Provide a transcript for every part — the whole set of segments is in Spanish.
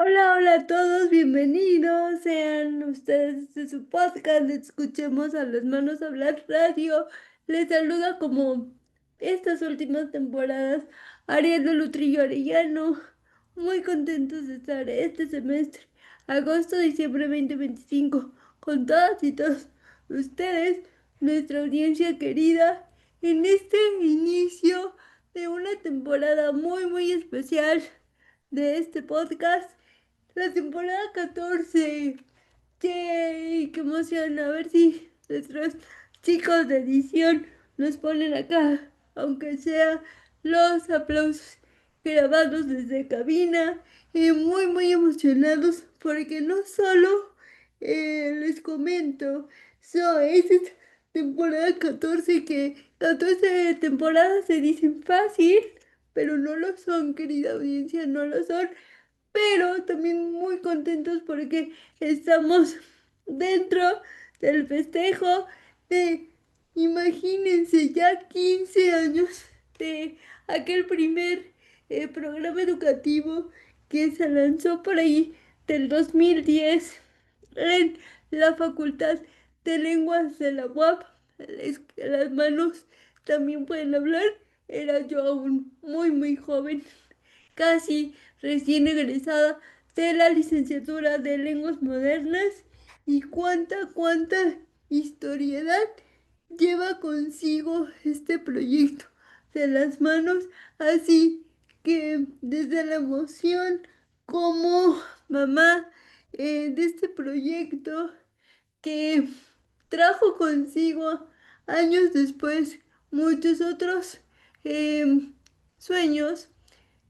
Hola, hola a todos, bienvenidos. Sean ustedes de su podcast. Escuchemos a las manos hablar radio. Les saluda como estas últimas temporadas Ariel Lutrillo Arellano. Muy contentos de estar este semestre, agosto-diciembre 2025, con todas y todos ustedes, nuestra audiencia querida, en este inicio de una temporada muy especial de este podcast. La temporada 14. ¡Yay! ¡Qué emoción! A ver si nuestros chicos de edición nos ponen acá, aunque sea los aplausos grabados desde cabina. Y muy emocionados porque no solo les comento, es esta temporada 14 que 14 temporadas se dicen fácil, pero no lo son, querida audiencia, no lo son, pero también muy contentos porque estamos dentro del festejo de, imagínense, ya 15 años de aquel primer programa educativo que se lanzó por ahí del 2010 en la Facultad de Lenguas de la UAP. Las manos también pueden hablar. Era yo aún muy joven, casi recién egresada de la licenciatura de Lenguas Modernas, y cuánta historiedad lleva consigo este proyecto de las manos, así que desde la emoción como mamá de este proyecto que trajo consigo años después muchos otros sueños.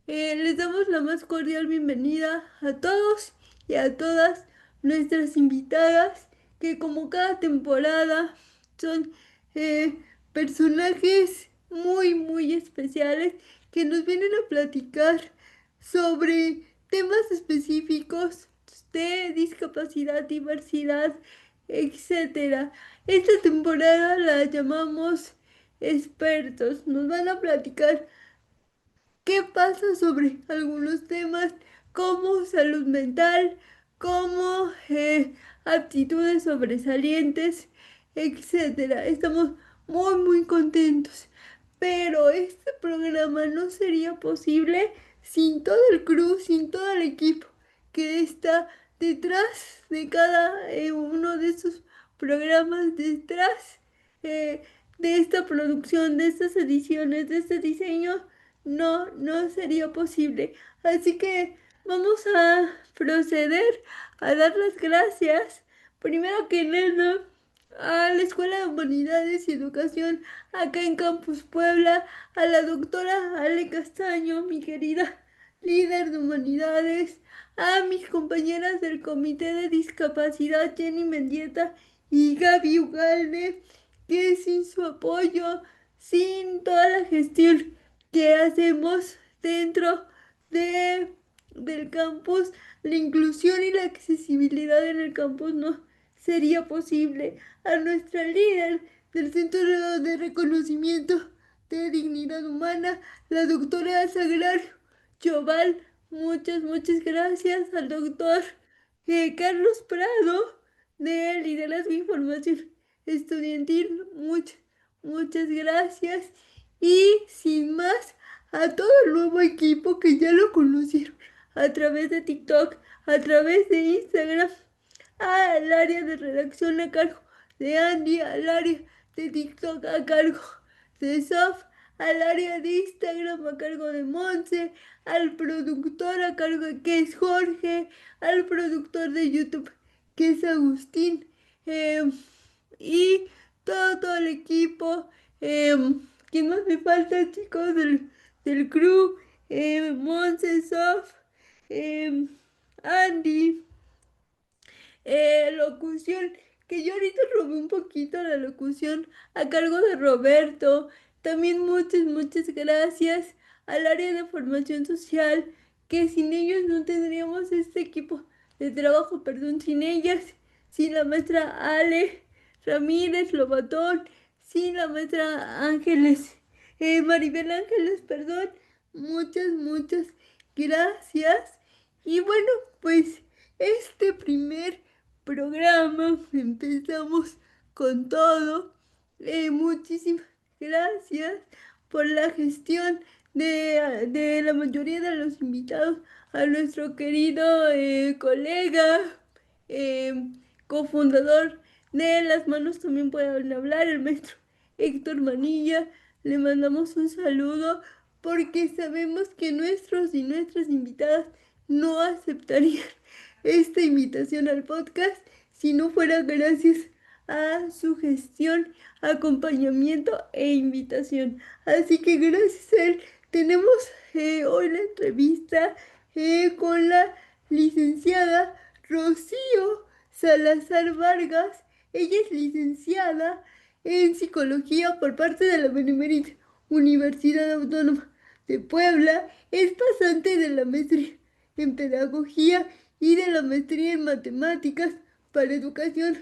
Les damos la más cordial bienvenida a todos y a todas nuestras invitadas, que como cada temporada son eh, personajes muy especiales que nos vienen a platicar sobre temas específicos de discapacidad, diversidad, etcétera. Esta temporada la llamamos expertos. Nos van a platicar qué pasa sobre algunos temas como salud mental, como aptitudes sobresalientes, etcétera. Estamos muy contentos, pero este programa no sería posible sin todo el crew, sin todo el equipo que está detrás de cada uno de esos programas, detrás eh, de esta producción, de estas ediciones, de este diseño. No sería posible. Así que vamos a proceder a dar las gracias, primero que nada, a la Escuela de Humanidades y Educación acá en Campus Puebla, a la doctora Ale Castaño, mi querida líder de Humanidades, a mis compañeras del Comité de Discapacidad, Jenny Mendieta y Gaby Ugalde, que sin su apoyo, sin toda la gestión que hacemos dentro de, del campus, la inclusión y la accesibilidad en el campus no sería posible. A nuestra líder del Centro de Reconocimiento de Dignidad Humana, la doctora Sagrario Choval, muchas gracias. Al doctor Carlos Prado de Liderazgo e Información Estudiantil, muchas gracias. Y sin más, a todo el nuevo equipo que ya lo conocieron a través de TikTok, a través de Instagram, al área de redacción a cargo de Andy, al área de TikTok a cargo de Sof, al área de Instagram a cargo de Monse, al productor a cargo de que es Jorge, al productor de YouTube que es Agustín, eh, y todo el equipo. Eh, ¿Quién más me falta, chicos? Del crew, Monse, Sof, eh, Andy, locución, que yo ahorita robé un poquito la locución a cargo de Roberto. También muchas gracias al área de formación social, que sin ellos no tendríamos este equipo de trabajo, perdón, sin ellas, sin la maestra Ale Ramírez Lobatón, sin la maestra Ángeles, Maribel Ángeles, perdón. Muchas gracias. Y bueno, pues este primer programa empezamos con todo. Muchísimas gracias por la gestión de la mayoría de los invitados, a nuestro querido colega, eh, cofundador de Las Manos También Pueden Hablar, el maestro Héctor Manilla. Le mandamos un saludo porque sabemos que nuestros y nuestras invitadas no aceptarían esta invitación al podcast si no fuera gracias a su gestión, acompañamiento e invitación. Así que gracias a él tenemos hoy la entrevista con la licenciada Rocío Salazar Vargas. Ella es licenciada en psicología por parte de la Benemérita Universidad Autónoma de Puebla. Es pasante de la maestría en pedagogía y de la maestría en matemáticas para educación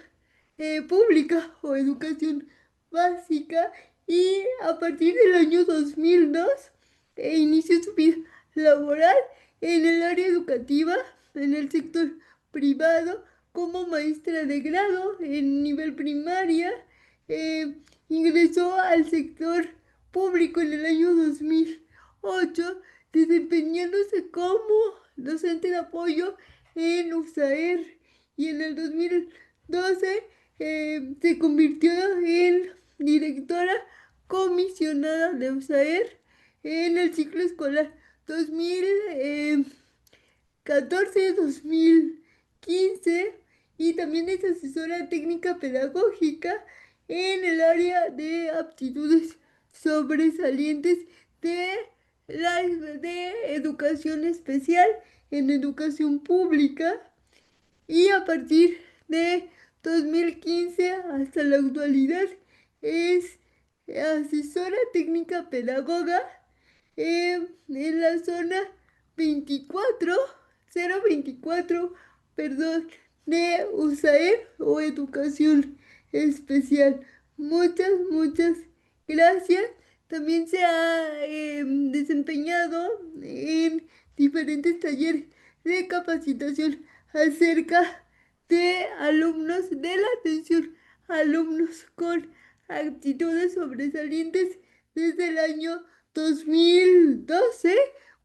pública o educación básica, y a partir del año 2002 inició su vida laboral en el área educativa, en el sector privado, como maestra de grado en nivel primaria. eh, Ingresó al sector público en el año 2008, desempeñándose como docente de apoyo en USAER, y en el 2012 se convirtió en directora comisionada de USAER en el ciclo escolar 2014-2015, y también es asesora técnica pedagógica en el área de aptitudes sobresalientes de de educación especial en educación pública. Y a partir de 2015 hasta la actualidad es asesora técnica pedagoga en la zona 024, perdón, de USAER o Educación Especial. Muchas gracias. También se ha desempeñado en diferentes talleres de capacitación acerca de alumnos, de la atención a alumnos con actitudes sobresalientes desde el año 2012.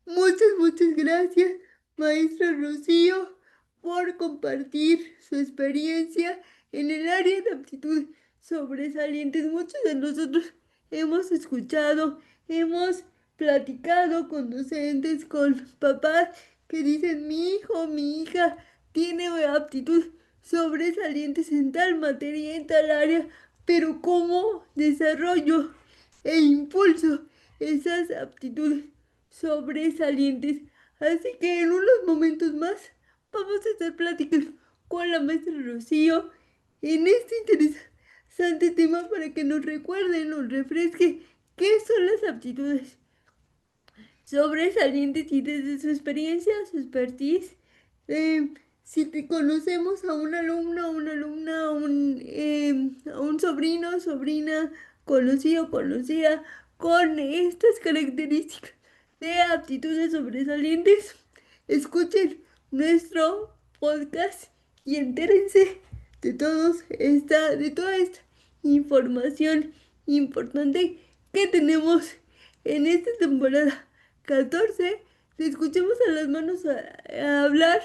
Muchas gracias, maestra Rocío, por compartir su experiencia en el área de aptitudes sobresalientes. Muchos de nosotros hemos escuchado, hemos platicado con docentes, con papás que dicen: mi hijo, mi hija tiene aptitudes sobresalientes en tal materia, en tal área, pero ¿cómo desarrollo e impulso esas aptitudes sobresalientes? Así que en unos momentos más vamos a estar platicando con la maestra Rocío en este interesante tema, para que nos recuerde, nos refresque qué son las aptitudes sobresalientes, y desde su experiencia, su expertise, eh, si te conocemos a un alumno, a una alumna, a un sobrino, sobrina, conocido, conocida, con estas características de aptitudes sobresalientes, escuchen nuestro podcast y entérense de toda esta información importante que tenemos en esta temporada 14. Le escuchemos a Las Manos a hablar.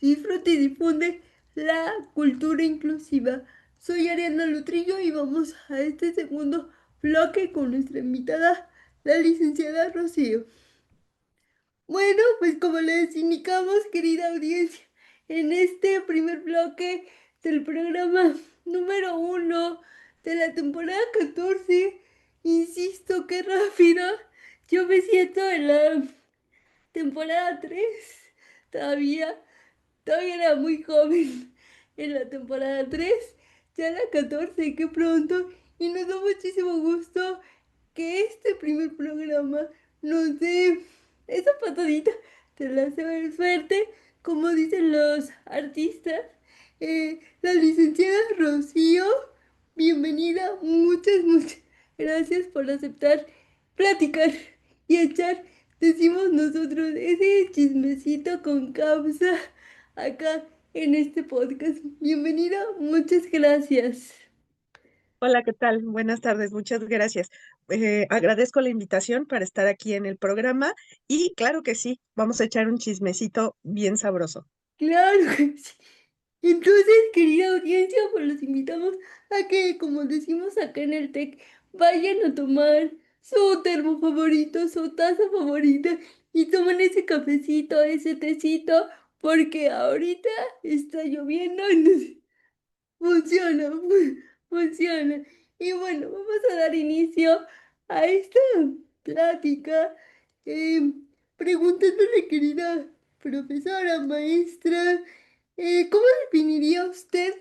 Disfrute y difunde la cultura inclusiva. Soy Ariana Lutrillo y vamos a este segundo bloque con nuestra invitada, la licenciada Rocío. Bueno, pues como les indicamos, querida audiencia, en este primer bloque del programa número 1 de la temporada 14, insisto, qué rápido, yo me siento en la temporada 3, todavía, todavía era muy joven en la temporada 3, ya la 14, qué pronto, y nos da muchísimo gusto que este primer programa nos dé esa patadita de la suerte, como dicen los artistas. La licenciada Rocío, bienvenida, muchas gracias por aceptar platicar y echar decimos nosotros, ese chismecito con causa acá en este podcast. Bienvenida, muchas gracias. Hola, ¿qué tal? Buenas tardes, muchas gracias. Agradezco la invitación para estar aquí en el programa y claro que sí, vamos a echar un chismecito bien sabroso. Claro que sí. Entonces, querida audiencia, pues los invitamos a que, como decimos acá en el TEC, vayan a tomar su termo favorito, su taza favorita y tomen ese cafecito, ese tecito, porque ahorita está lloviendo y funciona, funciona. Y bueno, vamos a dar inicio a esta plática, eh, preguntándole, querida profesora, maestra, ¿cómo definiría usted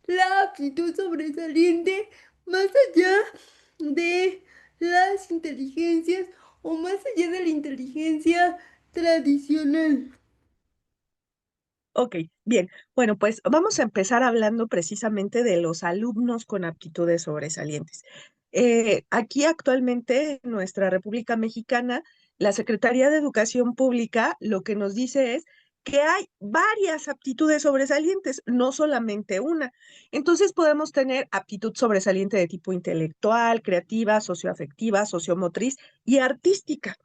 la aptitud sobresaliente más allá de las inteligencias o más allá de la inteligencia tradicional? Ok, bien. Bueno, pues vamos a empezar hablando precisamente de los alumnos con aptitudes sobresalientes. Aquí actualmente en nuestra República Mexicana, la Secretaría de Educación Pública lo que nos dice es que hay varias aptitudes sobresalientes, no solamente una. Entonces podemos tener aptitud sobresaliente de tipo intelectual, creativa, socioafectiva, sociomotriz y artística.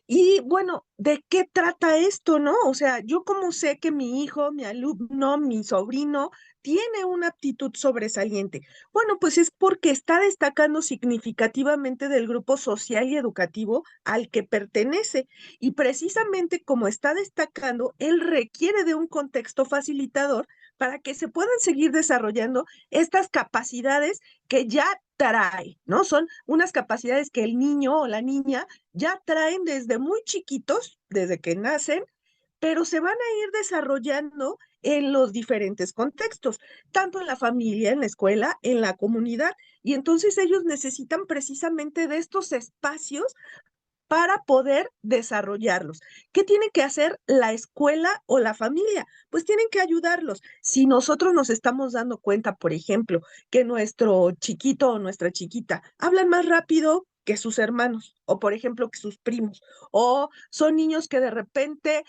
Y bueno, ¿de qué trata esto, no? O sea, yo como sé que mi hijo, mi alumno, mi sobrino tiene una aptitud sobresaliente. Bueno, pues es porque está destacando significativamente del grupo social y educativo al que pertenece. Y precisamente como está destacando, él requiere de un contexto facilitador para que se puedan seguir desarrollando estas capacidades que ya trae, ¿no? Son unas capacidades que el niño o la niña ya traen desde muy chiquitos, desde que nacen, pero se van a ir desarrollando en los diferentes contextos, tanto en la familia, en la escuela, en la comunidad, y entonces ellos necesitan precisamente de estos espacios para poder desarrollarlos. ¿Qué tiene que hacer la escuela o la familia? Pues tienen que ayudarlos. Si nosotros nos estamos dando cuenta, por ejemplo, que nuestro chiquito o nuestra chiquita hablan más rápido que sus hermanos, o por ejemplo que sus primos, o son niños que de repente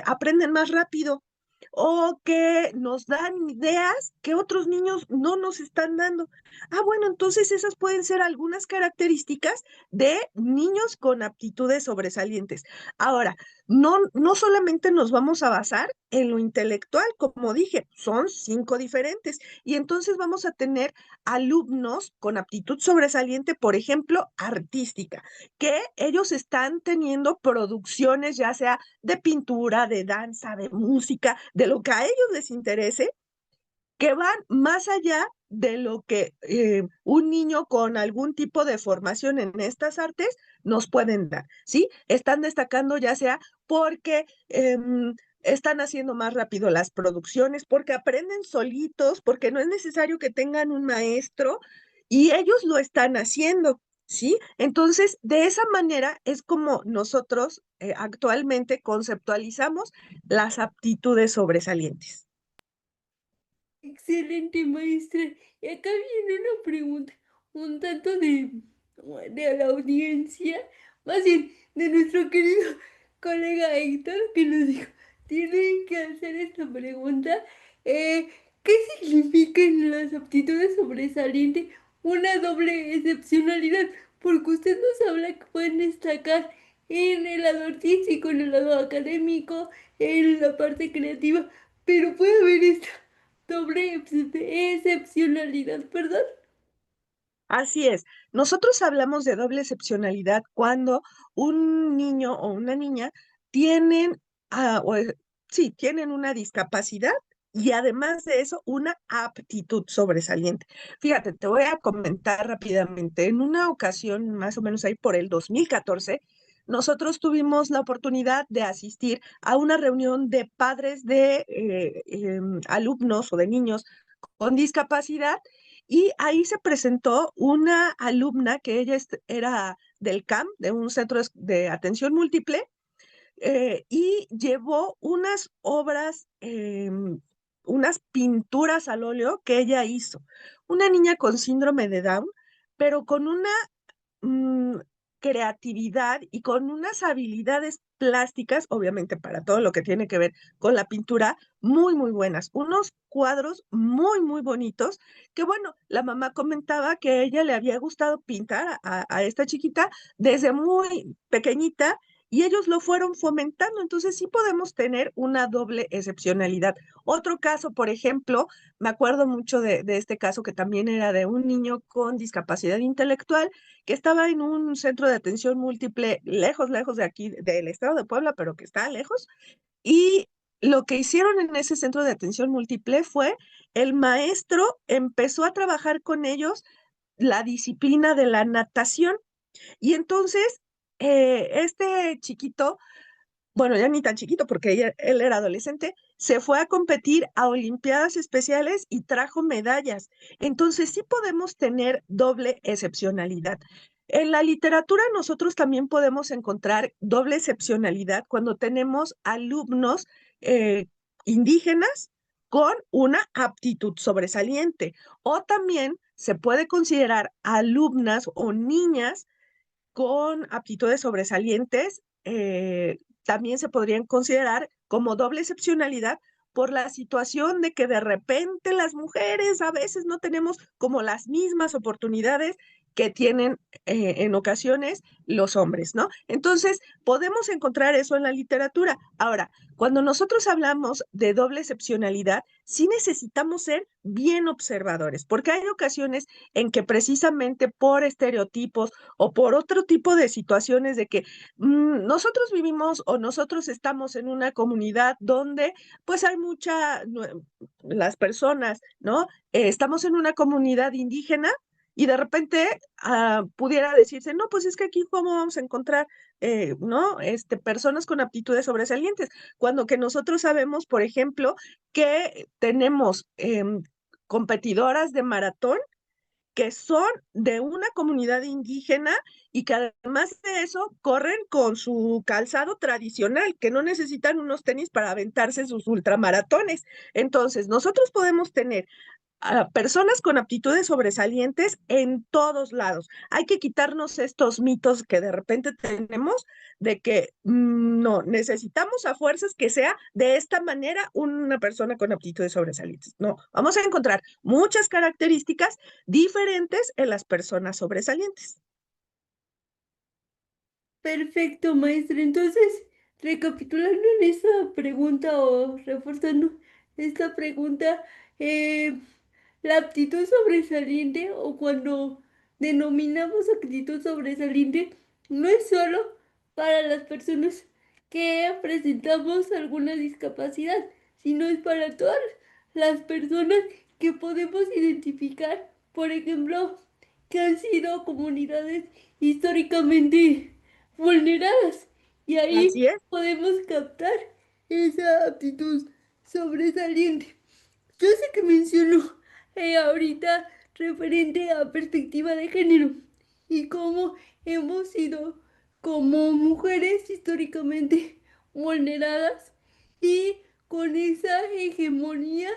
aprenden más rápido, o que nos dan ideas que otros niños no nos están dando. Ah, bueno, entonces esas pueden ser algunas características de niños con aptitudes sobresalientes. Ahora, no solamente nos vamos a basar en lo intelectual, como dije, son 5 diferentes. Y entonces vamos a tener alumnos con aptitud sobresaliente, por ejemplo, artística, que ellos están teniendo producciones, ya sea de pintura, de danza, de música, de lo que a ellos les interese, que van más allá de lo que un niño con algún tipo de formación en estas artes nos pueden dar, ¿sí? Están destacando ya sea porque están haciendo más rápido las producciones, porque aprenden solitos, porque no es necesario que tengan un maestro y ellos lo están haciendo, ¿sí? Entonces, de esa manera es como nosotros actualmente conceptualizamos las aptitudes sobresalientes. Excelente, maestra. Y acá viene una pregunta, un tanto de la audiencia, más bien de nuestro querido colega Héctor, que nos dijo, tienen que hacer esta pregunta. eh, ¿Qué significan las aptitudes sobresalientes? Una doble excepcionalidad, porque usted nos habla que pueden destacar en el lado artístico, en el lado académico, en la parte creativa, pero puede haber esta excepcionalidad, perdón. Así es. Nosotros hablamos de doble excepcionalidad cuando un niño o una niña tienen, sí, tienen una discapacidad y además de eso, una aptitud sobresaliente. Fíjate, te voy a comentar rápidamente. En una ocasión, más o menos ahí por el 2014, nosotros tuvimos la oportunidad de asistir a una reunión de padres de alumnos o de niños con discapacidad y ahí se presentó una alumna que ella era del CAM, de un centro de atención múltiple, y llevó unas obras, unas pinturas al óleo que ella hizo. Una niña con síndrome de Down, pero con una mm, creatividad y con unas habilidades plásticas, obviamente para todo lo que tiene que ver con la pintura, muy, muy buenas. Unos cuadros muy, muy bonitos, que bueno, la mamá comentaba que a ella le había gustado pintar a esta chiquita desde muy pequeñita y ellos lo fueron fomentando. Entonces sí podemos tener una doble excepcionalidad. Otro caso, por ejemplo, me acuerdo mucho de este caso que también era de un niño con discapacidad intelectual que estaba en un centro de atención múltiple lejos, lejos de aquí, del estado de Puebla, pero que está lejos. Y lo que hicieron en ese centro de atención múltiple fue el maestro empezó a trabajar con ellos la disciplina de la natación. Y entonces, este chiquito, bueno, ya ni tan chiquito porque él era adolescente, se fue a competir a Olimpiadas Especiales y trajo medallas. Entonces sí podemos tener doble excepcionalidad. En la literatura nosotros también podemos encontrar doble excepcionalidad cuando tenemos alumnos eh, indígenas con una aptitud sobresaliente o también se puede considerar alumnas o niñas con aptitudes sobresalientes, también se podrían considerar como doble excepcionalidad por la situación de que de repente las mujeres a veces no tenemos como las mismas oportunidades que tienen en ocasiones los hombres, ¿no? Entonces, podemos encontrar eso en la literatura. Ahora, cuando nosotros hablamos de doble excepcionalidad, sí necesitamos ser bien observadores, porque hay ocasiones en que precisamente por estereotipos o por otro tipo de situaciones de que nosotros vivimos o nosotros estamos en una comunidad donde pues hay las personas, ¿no? Estamos en una comunidad indígena y de repente pudiera decirse, no, pues es que aquí cómo vamos a encontrar, ¿no? Personas con aptitudes sobresalientes, cuando que nosotros sabemos, por ejemplo, que tenemos competidoras de maratón que son de una comunidad indígena y que además de eso corren con su calzado tradicional, que no necesitan unos tenis para aventarse sus ultramaratones. Entonces, nosotros podemos tener a personas con aptitudes sobresalientes en todos lados. Hay que quitarnos estos mitos que de repente tenemos de que no, necesitamos a fuerzas que sea de esta manera una persona con aptitudes sobresalientes. No, vamos a encontrar muchas características diferentes en las personas sobresalientes. Perfecto, maestra. Entonces, recapitulando en esta pregunta o reforzando esta pregunta, eh, la aptitud sobresaliente o cuando denominamos actitud sobresaliente no es solo para las personas que presentamos alguna discapacidad, sino es para todas las personas que podemos identificar, por ejemplo, que han sido comunidades históricamente vulneradas. Y ahí Así es. podemos captar esa aptitud sobresaliente. Yo sé que mencionó ahorita referente a perspectiva de género y cómo hemos sido como mujeres históricamente vulneradas y con esa hegemonía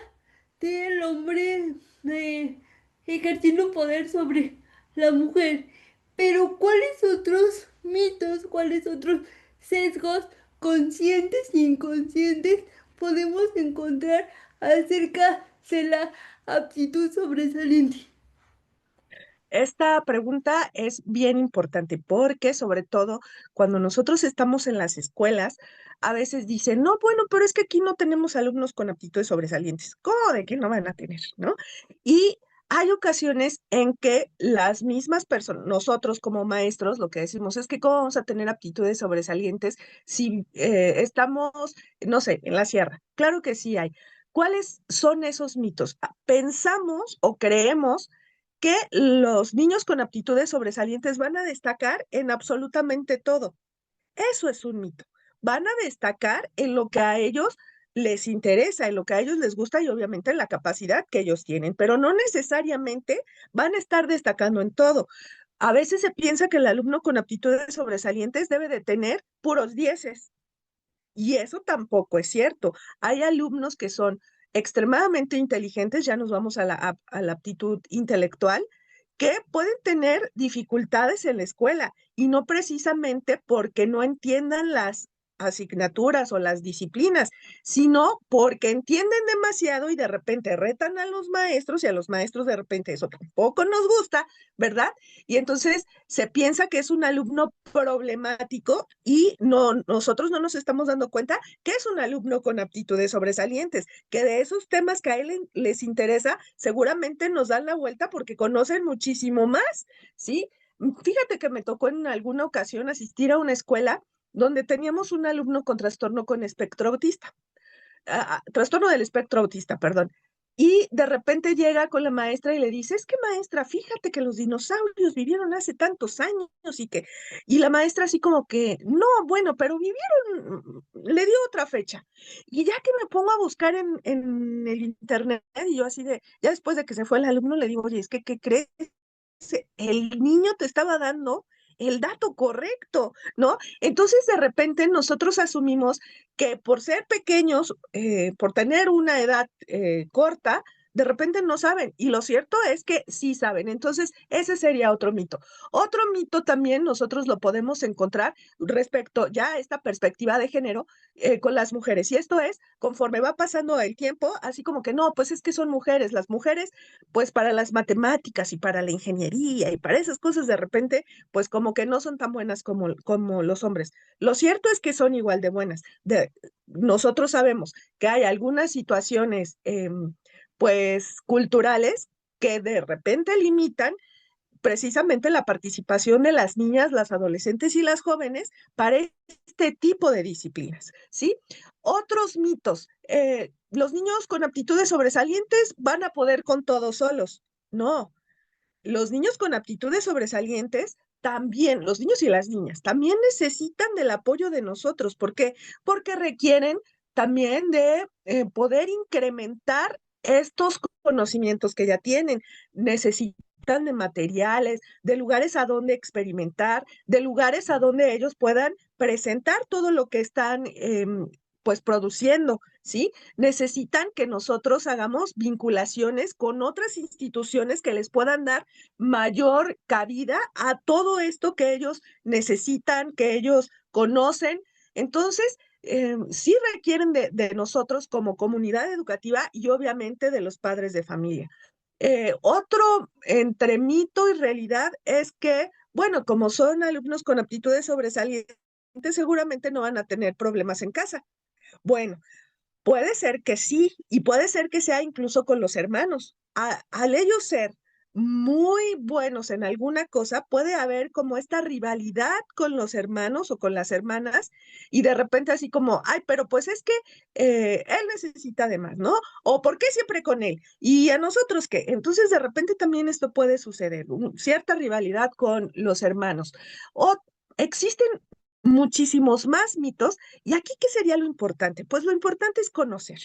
del hombre eh, ejerciendo poder sobre la mujer. Pero ¿cuáles otros mitos, cuáles otros sesgos conscientes e inconscientes podemos encontrar acerca de la aptitud sobresaliente? Esta pregunta es bien importante porque sobre todo cuando nosotros estamos en las escuelas, a veces dicen, no, bueno, pero es que aquí no tenemos alumnos con aptitudes sobresalientes. ¿Cómo de que no van a tener, no? Y hay ocasiones en que las mismas personas, nosotros como maestros, lo que decimos es que cómo vamos a tener aptitudes sobresalientes si estamos, no sé, en la sierra. Claro que sí hay. ¿Cuáles son esos mitos? Pensamos o creemos que los niños con aptitudes sobresalientes van a destacar en absolutamente todo. Eso es un mito. Van a destacar en lo que a ellos les interesa, en lo que a ellos les gusta y obviamente en la capacidad que ellos tienen, pero no necesariamente van a estar destacando en todo. A veces se piensa que el alumno con aptitudes sobresalientes debe de tener puros dieces y eso tampoco es cierto. Hay alumnos que son extremadamente inteligentes, ya nos vamos a la aptitud intelectual, que pueden tener dificultades en la escuela y no precisamente porque no entiendan las asignaturas o las disciplinas, sino porque entienden demasiado y de repente retan a los maestros y a los maestros de repente eso tampoco nos gusta, ¿verdad? Y entonces se piensa que es un alumno problemático y nosotros no nos estamos dando cuenta que es un alumno con aptitudes sobresalientes, que de esos temas que a él les interesa, seguramente nos dan la vuelta porque conocen muchísimo más, ¿sí? Fíjate que me tocó en alguna ocasión asistir a una escuela donde teníamos un alumno con trastorno con espectro autista, trastorno del espectro autista, perdón. Y de repente llega con la maestra y le dice, es que maestra, fíjate que los dinosaurios vivieron hace tantos años y la maestra así como que, no, bueno, pero vivieron, le dio otra fecha. Y ya que me pongo a buscar en el internet y yo así de, ya después de que se fue el alumno le digo, oye, es que, ¿qué crees? El niño te estaba dando el dato correcto, ¿no? Entonces, de repente, nosotros asumimos que por ser pequeños, por tener una edad corta, de repente no saben. Y lo cierto es que sí saben. Entonces, ese sería otro mito. Otro mito también nosotros lo podemos encontrar respecto ya a esta perspectiva de género con las mujeres. Y esto es, conforme va pasando el tiempo, así como que no, pues es que son mujeres. Las mujeres pues para las matemáticas y para la ingeniería y para esas cosas de repente, pues como que no son tan buenas como los hombres. Lo cierto es que son igual de buenas. Nosotros sabemos que hay algunas situaciones, pues, culturales que de repente limitan precisamente la participación de las niñas, las adolescentes y las jóvenes para este tipo de disciplinas, ¿sí? Otros mitos. Los niños con aptitudes sobresalientes van a poder con todos solos. No, los niños con aptitudes sobresalientes también, los niños y las niñas, también necesitan del apoyo de nosotros. ¿Por qué? Porque requieren también de poder incrementar estos conocimientos que ya tienen. Necesitan de materiales, de lugares a donde experimentar, de lugares a donde ellos puedan presentar todo lo que están pues produciendo, ¿sí? Necesitan que nosotros hagamos vinculaciones con otras instituciones que les puedan dar mayor cabida a todo esto que ellos necesitan, que ellos conocen. Entonces, sí requieren de nosotros como comunidad educativa y obviamente de los padres de familia. Otro entre mito y realidad es que, bueno, como son alumnos con aptitudes sobresalientes, seguramente no van a tener problemas en casa. Bueno, puede ser que sí, y puede ser que sea incluso con los hermanos. Al ellos ser muy buenos en alguna cosa, puede haber como esta rivalidad con los hermanos o con las hermanas, y de repente así como, ay, pero pues es que él necesita de más, ¿no? O ¿por qué siempre con él? ¿Y a nosotros qué? Entonces de repente también esto puede suceder, cierta rivalidad con los hermanos. O existen muchísimos más mitos y aquí, ¿qué sería lo importante? Pues lo importante es conocer,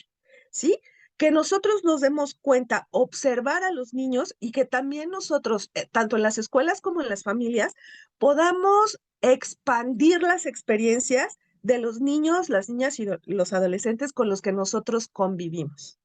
¿sí? Que nosotros nos demos cuenta, observar a los niños y que también nosotros, tanto en las escuelas como en las familias, podamos expandir las experiencias de los niños, las niñas y los adolescentes con los que nosotros convivimos.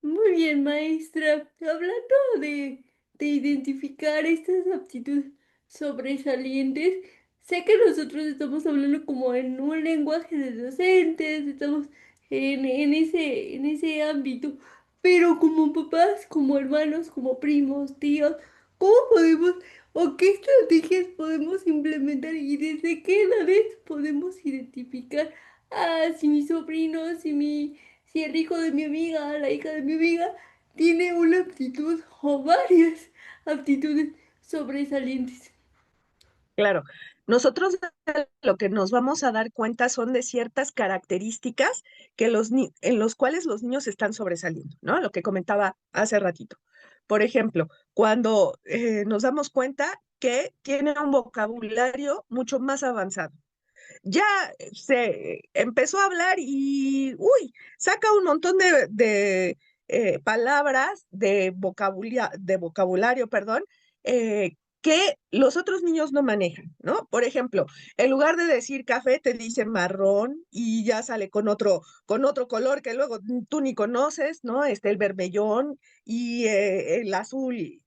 Muy bien, maestra. Hablando de identificar estas aptitudes sobresalientes, sé que nosotros estamos hablando como en un lenguaje de docentes, estamos en ese ámbito, pero como papás, como hermanos, como primos, tíos, ¿cómo podemos o qué estrategias podemos implementar y desde qué edades podemos identificar si mi sobrino, si el hijo de mi amiga, la hija de mi amiga, tiene una aptitud o varias aptitudes sobresalientes? Claro, nosotros lo que nos vamos a dar cuenta son de ciertas características que en los cuales los niños están sobresaliendo, ¿no? Lo que comentaba hace ratito. Por ejemplo, cuando nos damos cuenta que tiene un vocabulario mucho más avanzado. Ya se empezó a hablar y, uy, saca un montón de palabras de vocabulario, perdón, que los otros niños no manejan, ¿no? Por ejemplo, en lugar de decir café, te dice marrón y ya sale con otro color que luego tú ni conoces, ¿no? El vermellón y el azul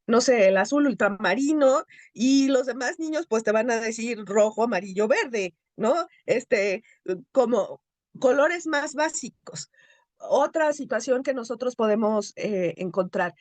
no sé, el azul ultramarino y los demás niños pues te van a decir rojo, amarillo, verde, ¿no? Como colores más básicos. Otra situación que nosotros podemos encontrar.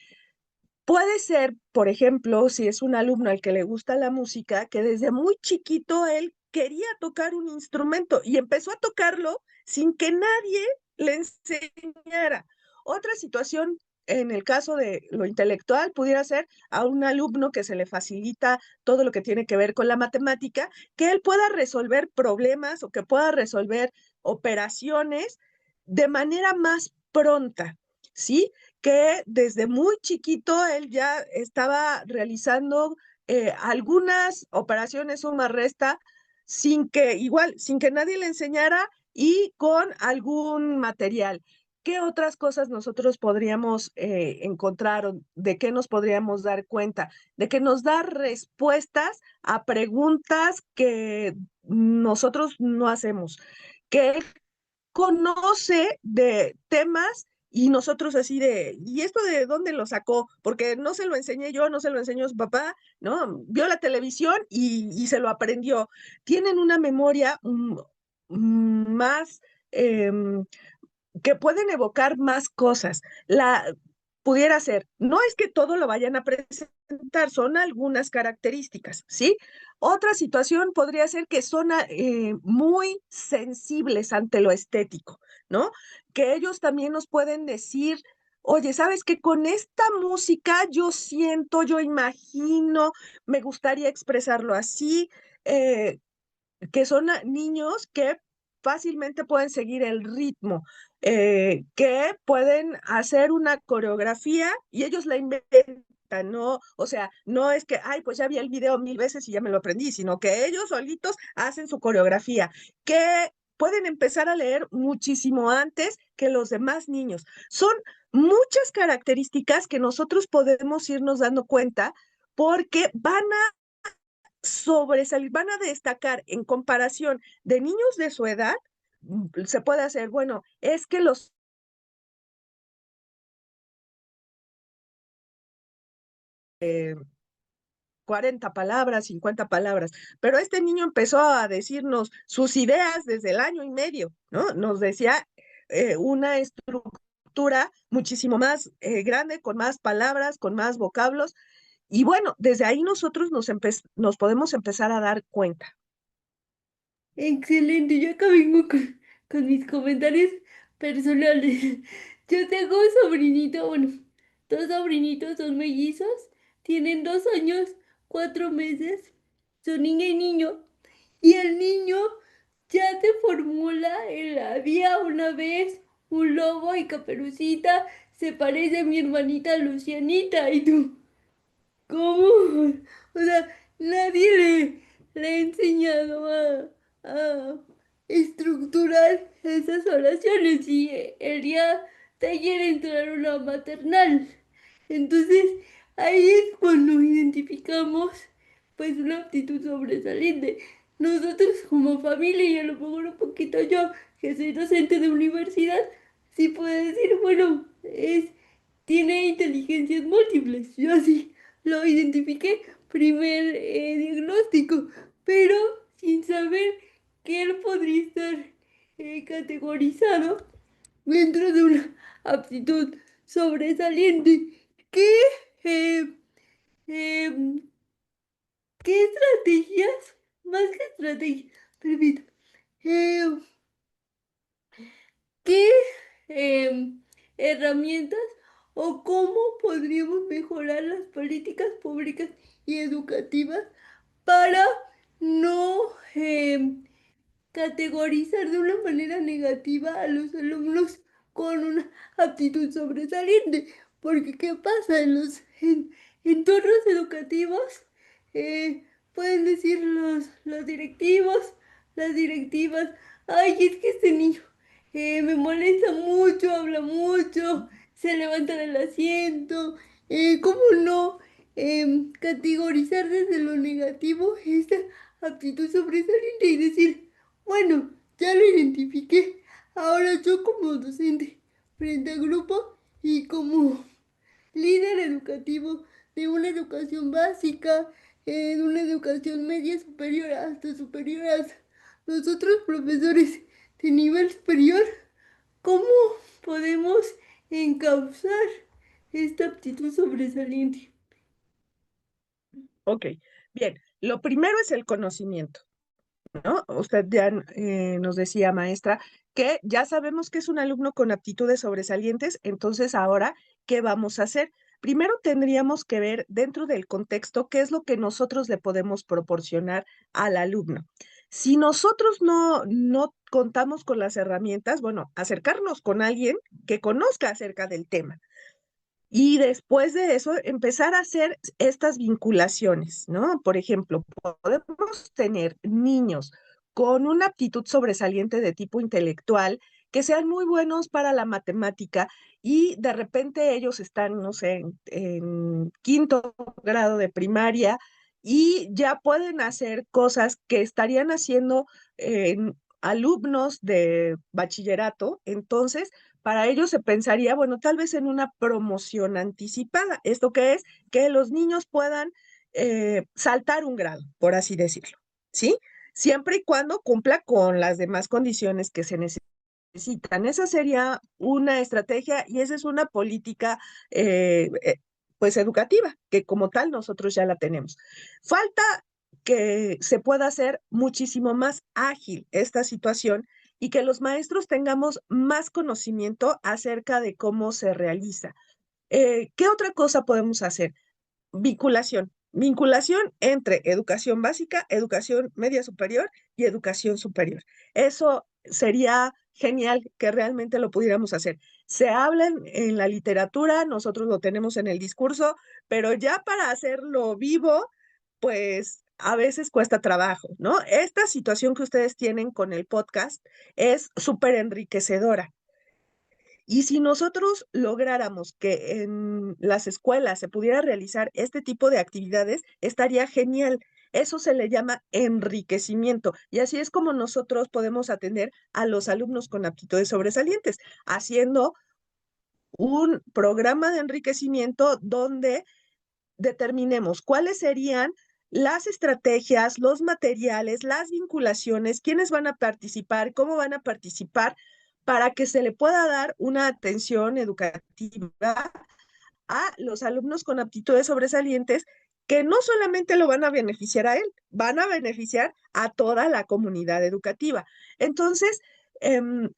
Puede ser, por ejemplo, si es un alumno al que le gusta la música, que desde muy chiquito él quería tocar un instrumento y empezó a tocarlo sin que nadie le enseñara. Otra situación, en el caso de lo intelectual, pudiera ser a un alumno que se le facilita todo lo que tiene que ver con la matemática, que él pueda resolver problemas o que pueda resolver operaciones de manera más pronta, ¿sí? Que desde muy chiquito él ya estaba realizando algunas operaciones suma-resta sin que nadie le enseñara y con algún material. ¿Qué otras cosas nosotros podríamos encontrar o de qué nos podríamos dar cuenta? De que nos da respuestas a preguntas que nosotros no hacemos, que él conoce de temas y nosotros así de, ¿y esto de dónde lo sacó? Porque no se lo enseñé yo, no se lo enseñó su papá, ¿no? Vio la televisión y se lo aprendió. Tienen una memoria más, em, que pueden evocar más cosas. Pudiera ser, no es que todo lo vayan a presentar, son algunas características, ¿sí? Otra situación podría ser que son muy sensibles ante lo estético, ¿no? Que ellos también nos pueden decir, oye, ¿sabes qué? Con esta música yo siento, yo imagino, me gustaría expresarlo así, que son niños que fácilmente pueden seguir el ritmo, que pueden hacer una coreografía y ellos la inventan, ¿no? O sea, no es que, ay, pues ya vi el video 1000 veces y ya me lo aprendí, sino que ellos solitos hacen su coreografía, que pueden empezar a leer muchísimo antes que los demás niños. Son muchas características que nosotros podemos irnos dando cuenta porque van sobresalir, van a destacar en comparación de niños de su edad, se puede hacer, bueno, es que los 40 palabras, 50 palabras, pero este niño empezó a decirnos sus ideas desde el año y medio, ¿no? Nos decía una estructura muchísimo más grande, con más palabras, con más vocablos, y bueno, desde ahí nosotros nos podemos empezar a dar cuenta. Excelente, yo acá vengo con mis comentarios personales. Yo tengo un sobrinito, bueno, dos sobrinitos, son mellizos, tienen 2 años, 4 meses, son niña y niño, y el niño ya te formula el había una vez un lobo y Caperucita se parece a mi hermanita Lucianita, y tú. ¿Cómo? O sea, nadie le ha enseñado a estructurar esas oraciones y el día de ayer entraron a maternal. Entonces, ahí es cuando identificamos pues una aptitud sobresaliente. Nosotros como familia, y a lo mejor un poquito yo, que soy docente de universidad, sí puedo decir, bueno, tiene inteligencias múltiples. Yo así lo identifiqué, primer diagnóstico, pero sin saber que él podría estar categorizado dentro de una aptitud sobresaliente. ¿Qué, eh, em, qué estrategias, más que estrategias, repito, em, qué herramientas o cómo podríamos mejorar las políticas públicas y educativas para no categorizar de una manera negativa a los alumnos con una aptitud sobresaliente? Porque ¿qué pasa en los entornos educativos? Eh, pueden decir los directivos, las directivas, ay, es que este niño me molesta mucho, habla mucho, se levanta del asiento, ¿cómo no categorizar desde lo negativo esta aptitud sobresaliente y decir, bueno, ya lo identifiqué, ahora yo como docente frente al grupo y como líder educativo de una educación básica, de una educación media superior hasta superior. Nosotros, profesores de nivel superior, ¿cómo podemos encauzar esta aptitud sobresaliente? Ok, bien. Lo primero es el conocimiento, ¿no? Usted ya nos decía, maestra, que ya sabemos que es un alumno con aptitudes sobresalientes, entonces ahora, ¿qué vamos a hacer? Primero tendríamos que ver dentro del contexto qué es lo que nosotros le podemos proporcionar al alumno. Si nosotros no contamos con las herramientas, bueno, acercarnos con alguien que conozca acerca del tema. Y después de eso, empezar a hacer estas vinculaciones, ¿no? Por ejemplo, podemos tener niños con una aptitud sobresaliente de tipo intelectual que sean muy buenos para la matemática y de repente ellos están, no sé, en quinto grado de primaria y ya pueden hacer cosas que estarían haciendo alumnos de bachillerato. Entonces, para ellos se pensaría, bueno, tal vez en una promoción anticipada. ¿Esto qué es? Que los niños puedan saltar un grado, por así decirlo, ¿sí? Siempre y cuando cumpla con las demás condiciones que se necesitan. Esa sería una estrategia y esa es una política, pues, educativa, que como tal nosotros ya la tenemos. Falta que se pueda hacer muchísimo más ágil esta situación y que los maestros tengamos más conocimiento acerca de cómo se realiza. ¿Qué otra cosa podemos hacer? Vinculación. Vinculación entre educación básica, educación media superior y educación superior. Eso sería genial que realmente lo pudiéramos hacer. Se habla en la literatura, nosotros lo tenemos en el discurso, pero ya para hacerlo vivo, pues a veces cuesta trabajo, ¿no? Esta situación que ustedes tienen con el podcast es súper enriquecedora. Y si nosotros lográramos que en las escuelas se pudiera realizar este tipo de actividades, estaría genial. Eso se le llama enriquecimiento y así es como nosotros podemos atender a los alumnos con aptitudes sobresalientes, haciendo un programa de enriquecimiento donde determinemos cuáles serían las estrategias, los materiales, las vinculaciones, quiénes van a participar, cómo van a participar, para que se le pueda dar una atención educativa a los alumnos con aptitudes sobresalientes que no solamente lo van a beneficiar a él, van a beneficiar a toda la comunidad educativa. Entonces,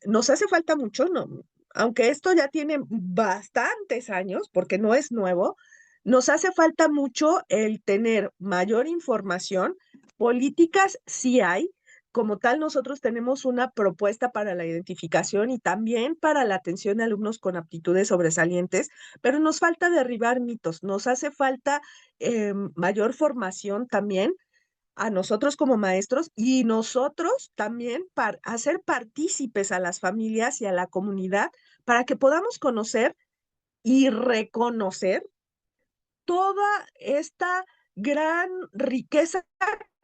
nos hace falta mucho, ¿no? Aunque esto ya tiene bastantes años, porque no es nuevo, nos hace falta mucho el tener mayor información. Políticas sí hay. Como tal, nosotros tenemos una propuesta para la identificación y también para la atención a alumnos con aptitudes sobresalientes, pero nos falta derribar mitos, nos hace falta mayor formación también a nosotros como maestros y nosotros también para hacer partícipes a las familias y a la comunidad para que podamos conocer y reconocer toda esta gran riqueza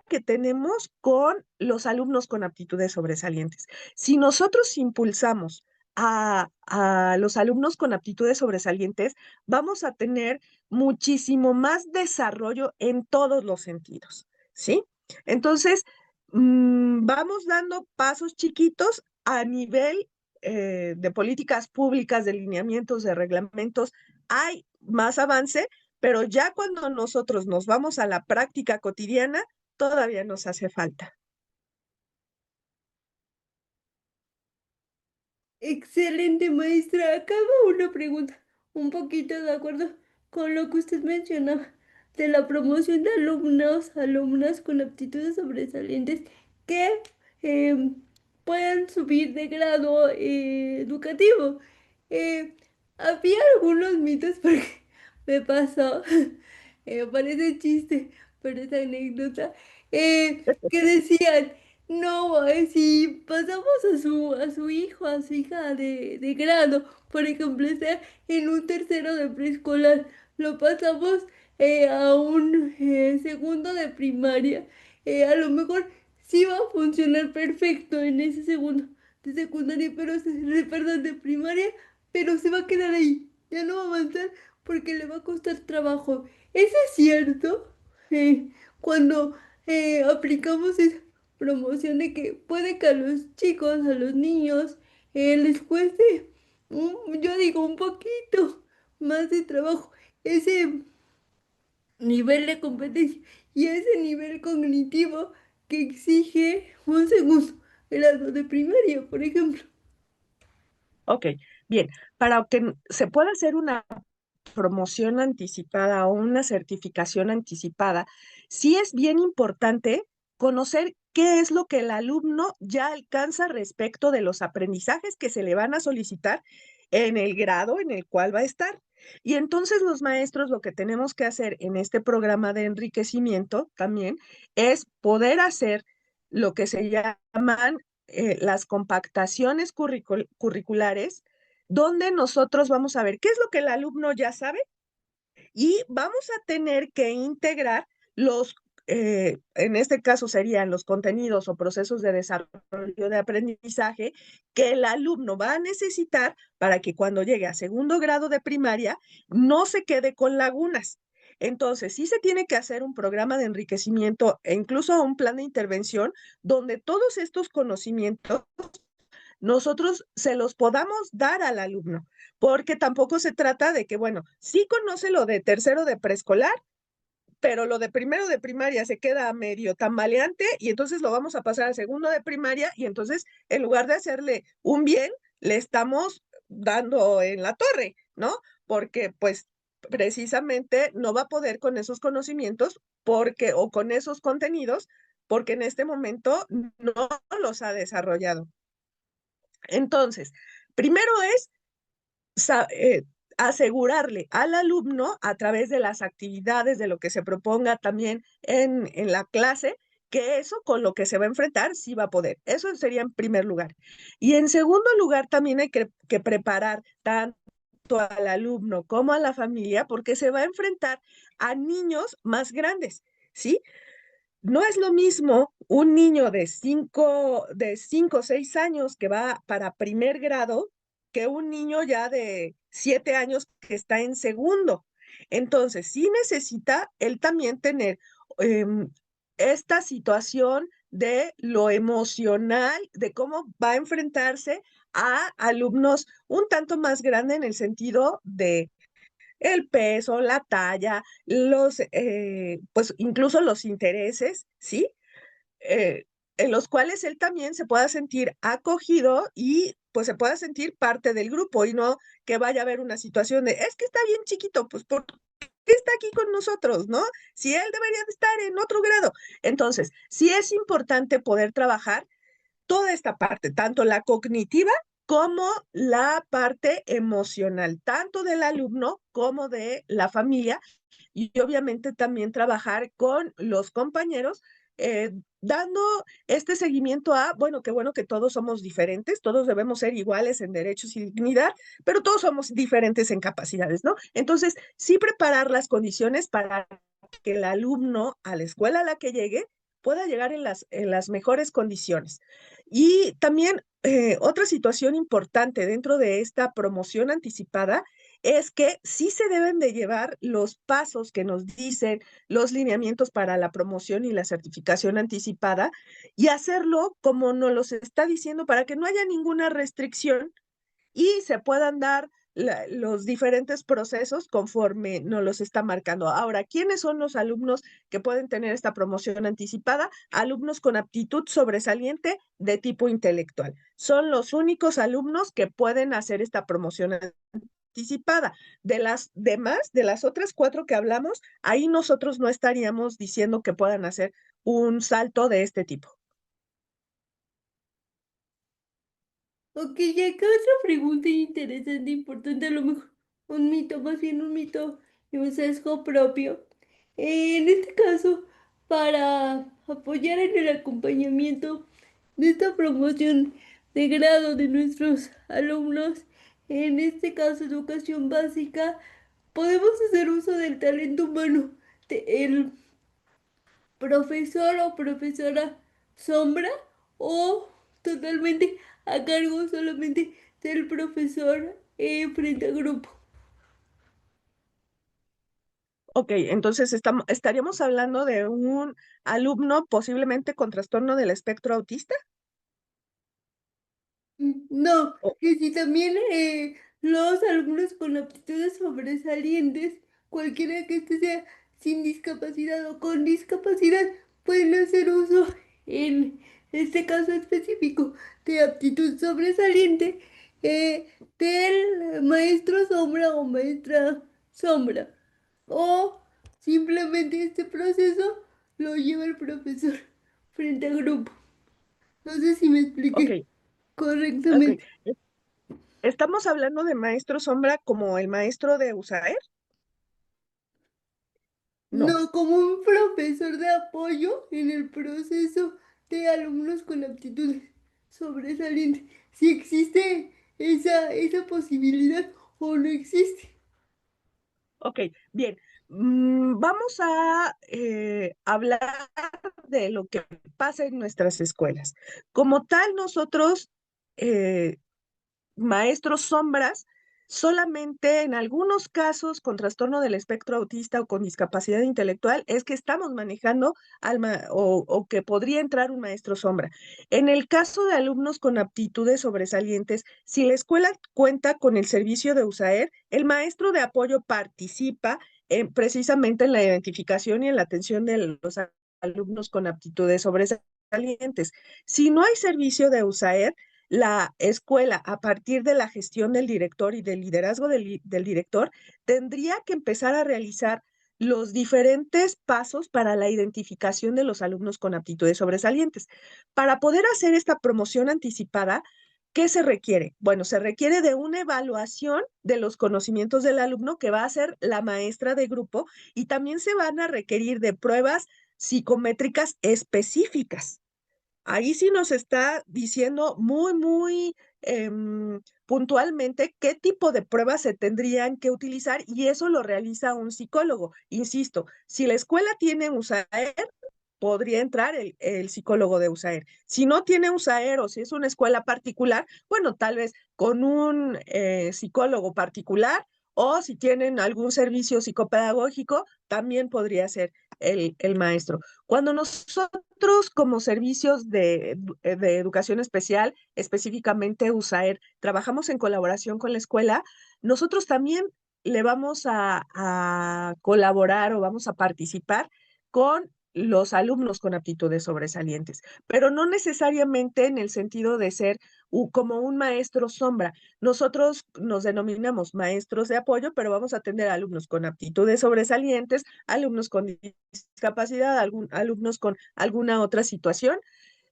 que tenemos con los alumnos con aptitudes sobresalientes. Si nosotros impulsamos a los alumnos con aptitudes sobresalientes, vamos a tener muchísimo más desarrollo en todos los sentidos, ¿sí? Entonces, vamos dando pasos chiquitos a nivel de políticas públicas, de lineamientos, de reglamentos. Hay más avance, pero ya cuando nosotros nos vamos a la práctica cotidiana, todavía nos hace falta. Excelente, maestra. Acaba una pregunta, un poquito de acuerdo con lo que usted mencionaba de la promoción de alumnos, alumnas con aptitudes sobresalientes que eh, puedan subir de grado educativo. Eh, Había algunos mitos porque me pasó, parece chiste, pero es anécdota, que decían... No, si pasamos a su hijo, a su hija de grado, por ejemplo, está en un tercero de preescolar, lo pasamos a un segundo de primaria, a lo mejor sí va a funcionar perfecto en ese segundo de secundaria, perdón, de primaria, pero se va a quedar ahí, ya no va a avanzar porque le va a costar trabajo. ¿Eso es cierto? Cuando aplicamos esa promoción de que puede que a los chicos, a los niños, les cueste, yo digo, un poquito más de trabajo, ese nivel de competencia y ese nivel cognitivo que exige un segundo grado de primaria, por ejemplo. Ok, bien, para que se pueda hacer una promoción anticipada o una certificación anticipada, sí es bien importante conocer qué es lo que el alumno ya alcanza respecto de los aprendizajes que se le van a solicitar en el grado en el cual va a estar. Y entonces los maestros lo que tenemos que hacer en este programa de enriquecimiento también es poder hacer lo que se llaman las compactaciones curriculares, donde nosotros vamos a ver qué es lo que el alumno ya sabe y vamos a tener que integrar en este caso serían los contenidos o procesos de desarrollo de aprendizaje que el alumno va a necesitar para que cuando llegue a segundo grado de primaria no se quede con lagunas. Entonces, sí se tiene que hacer un programa de enriquecimiento e incluso un plan de intervención donde todos estos conocimientos nosotros se los podamos dar al alumno, porque tampoco se trata de que, bueno, sí conoce lo de tercero de preescolar, pero lo de primero de primaria se queda medio tambaleante y entonces lo vamos a pasar a segundo de primaria y entonces en lugar de hacerle un bien, le estamos dando en la torre, ¿no? Porque pues precisamente no va a poder con esos conocimientos porque o con esos contenidos porque en este momento no los ha desarrollado. Entonces, primero es asegurarle al alumno a través de las actividades, de lo que se proponga también en la clase, que eso con lo que se va a enfrentar sí va a poder. Eso sería en primer lugar. Y en segundo lugar, también hay que preparar tanto al alumno como a la familia, porque se va a enfrentar a niños más grandes, ¿sí? No es lo mismo un niño de cinco o 6 años que va para primer grado que un niño ya de 7 años que está en segundo. Entonces, sí necesita él también tener em, esta situación de lo emocional, de cómo va a enfrentarse a alumnos un tanto más grandes en el sentido de el peso, la talla, pues incluso los intereses, ¿sí? Eh, en los cuales él también se pueda sentir acogido y pues se pueda sentir parte del grupo y no que vaya a haber una situación de, es que está bien chiquito, pues ¿por qué está aquí con nosotros, no? Si él debería de estar en otro grado. Entonces, sí es importante poder trabajar toda esta parte, tanto la cognitiva como la parte emocional, tanto del alumno como de la familia, y obviamente también trabajar con los compañeros, dando este seguimiento a, bueno, qué bueno que todos somos diferentes, todos debemos ser iguales en derechos y dignidad, pero todos somos diferentes en capacidades, ¿no? Entonces, sí preparar las condiciones para que el alumno a la escuela a la que llegue pueda llegar en las mejores condiciones. Y también otra situación importante dentro de esta promoción anticipada es que sí se deben de llevar los pasos que nos dicen los lineamientos para la promoción y la certificación anticipada y hacerlo como nos los está diciendo para que no haya ninguna restricción y se puedan dar los diferentes procesos conforme nos los está marcando. Ahora, ¿quiénes son los alumnos que pueden tener esta promoción anticipada? Alumnos con aptitud sobresaliente de tipo intelectual. Son los únicos alumnos que pueden hacer esta promoción anticipada. De las demás, de las otras 4 que hablamos, ahí nosotros no estaríamos diciendo que puedan hacer un salto de este tipo. Ok, y acá otra pregunta interesante, importante, a lo mejor un mito, más bien un mito y un sesgo propio. En este caso, para apoyar en el acompañamiento de esta promoción de grado de nuestros alumnos, en este caso educación básica, podemos hacer uso del talento humano, el profesor o profesora sombra o totalmente a cargo solamente del profesor frente a grupo. Ok, entonces estaríamos hablando de un alumno posiblemente con trastorno del espectro autista. No, O- que si también los alumnos con aptitudes sobresalientes, cualquiera que éste sea sin discapacidad o con discapacidad, pueden hacer uso en este caso específico de aptitud sobresaliente del maestro sombra o maestra sombra. O simplemente este proceso lo lleva el profesor frente al grupo. No sé si me ok, expliqué ok. correctamente. ¿Estamos hablando de maestro sombra como el maestro de USAER? No. No, como un profesor de apoyo en el proceso de alumnos con aptitudes sobresalientes. Si existe esa posibilidad o no existe. Ok, bien. Vamos a hablar de lo que pasa en nuestras escuelas. Como tal, nosotros, eh, maestros sombras, solamente en algunos casos con trastorno del espectro autista o con discapacidad intelectual es que estamos manejando o que podría entrar un maestro sombra. En el caso de alumnos con aptitudes sobresalientes, si la escuela cuenta con el servicio de USAER, el maestro de apoyo participa precisamente en la identificación y en la atención de los alumnos con aptitudes sobresalientes. Si no hay servicio de USAER, la escuela, a partir de la gestión del director y del liderazgo del director, tendría que empezar a realizar los diferentes pasos para la identificación de los alumnos con aptitudes sobresalientes. Para poder hacer esta promoción anticipada, ¿qué se requiere? Bueno, se requiere de una evaluación de los conocimientos del alumno que va a ser la maestra de grupo y también se van a requerir de pruebas psicométricas específicas. Ahí sí nos está diciendo muy puntualmente qué tipo de pruebas se tendrían que utilizar y eso lo realiza un psicólogo. Insisto, si la escuela tiene USAER, podría entrar el psicólogo de USAER. Si no tiene USAER o si es una escuela particular, bueno, tal vez con un psicólogo particular o si tienen algún servicio psicopedagógico, también podría ser el maestro. Cuando nosotros como servicios de educación especial, específicamente USAER, trabajamos en colaboración con la escuela, nosotros también le vamos a colaborar o vamos a participar con los alumnos con aptitudes sobresalientes, pero no necesariamente en el sentido de ser como un maestro sombra. Nosotros nos denominamos maestros de apoyo, pero vamos a atender a alumnos con aptitudes sobresalientes, alumnos con discapacidad, alumnos con alguna otra situación.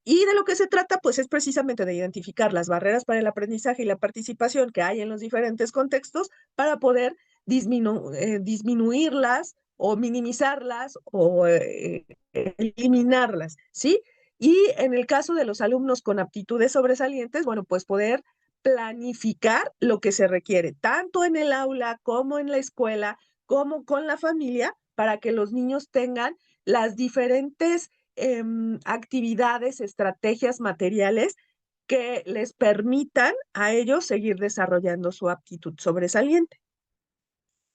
Y de lo que se trata, pues, es precisamente de identificar las barreras para el aprendizaje y la participación que hay en los diferentes contextos para poder disminuirlas o minimizarlas o eliminarlas, ¿sí? Y en el caso de los alumnos con aptitudes sobresalientes, bueno, pues poder planificar lo que se requiere, tanto en el aula como en la escuela, como con la familia, para que los niños tengan las diferentes actividades, estrategias materiales que les permitan a ellos seguir desarrollando su aptitud sobresaliente.